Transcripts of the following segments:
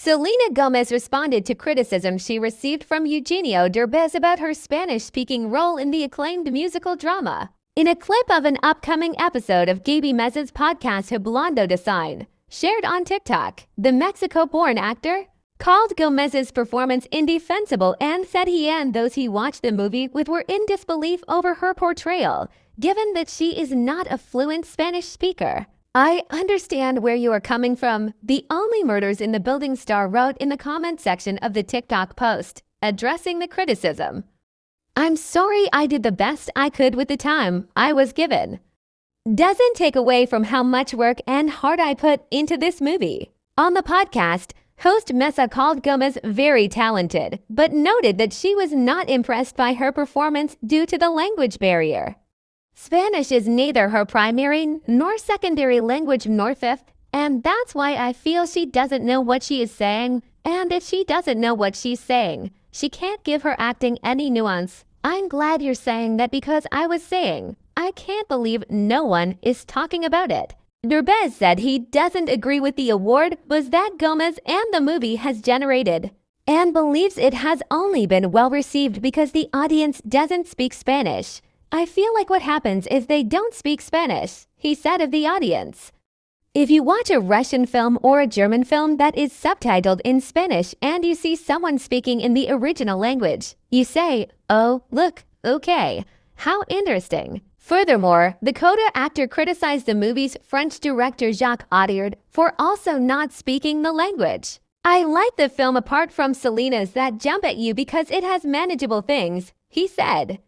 Selena Gomez responded to criticism she received from Eugenio Derbez about her Spanish-speaking role in the acclaimed musical drama. In a clip of an upcoming episode of Gaby Mez's podcast Hablando de Cine, shared on TikTok, the Mexico-born actor called Gomez's performance indefensible and said he and those he watched the movie with were in disbelief over her portrayal, given that she is not a fluent Spanish speaker. "I understand where you are coming from," the Only Murders in the Building star wrote in the comment section of the TikTok post, addressing the criticism. "I'm sorry, I did the best I could with the time I was given. Doesn't take away from how much work and heart I put into this movie." On the podcast, host Mesa called Gomez very talented, but noted that she was not impressed by her performance due to the language barrier. "Spanish is neither her primary nor secondary language nor fifth, and that's why I feel she doesn't know what she is saying, and if she doesn't know what she's saying, she can't give her acting any nuance. I'm glad you're saying that because I was saying, I can't believe no one is talking about it." Derbez said he doesn't agree with the award was that Gomez and the movie has generated, and believes it has only been well received because the audience doesn't speak Spanish. "I feel like what happens is they don't speak Spanish," he said of the audience. If you watch a Russian film or a German film that is subtitled in Spanish and you see someone speaking in the original language, you say, "Oh, look, okay, how interesting." Furthermore, the Coda actor criticized the movie's French director Jacques Audiard for also not speaking the language. "I like the film apart from Selena's that jump at you because it has manageable things," he said.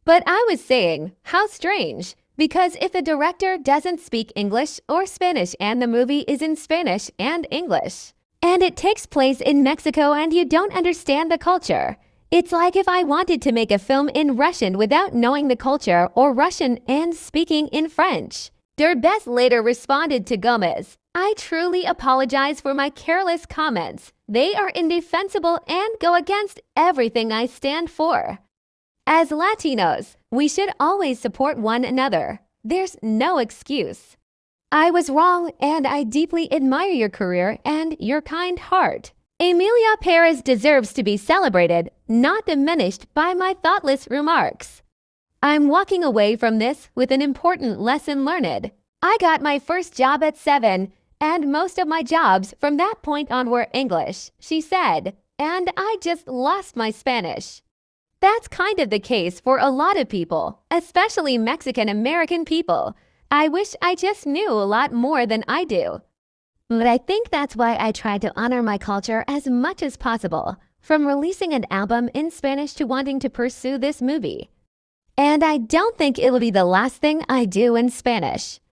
"But I was saying, how strange, because if the director doesn't speak English or Spanish and the movie is in Spanish and English, and it takes place in Mexico and you don't understand the culture, it's like if I wanted to make a film in Russian without knowing the culture or Russian and speaking in French." Derbez later responded to Gomez, "I truly apologize for my careless comments. They are indefensible and go against everything I stand for. As Latinos, we should always support one another. There's no excuse. I was wrong and I deeply admire your career and your kind heart. Emilia Pérez deserves to be celebrated, not diminished by my thoughtless remarks. I'm walking away from this with an important lesson learned. I got my first job at 7, and most of my jobs from that point on were English," she said, "and I just lost my Spanish." That's kind of the case for a lot of people, especially Mexican-American people. "I wish I just knew a lot more than I do. But I think that's why I try to honor my culture as much as possible, from releasing an album in Spanish to wanting to pursue this movie. And I don't think it'll be the last thing I do in Spanish."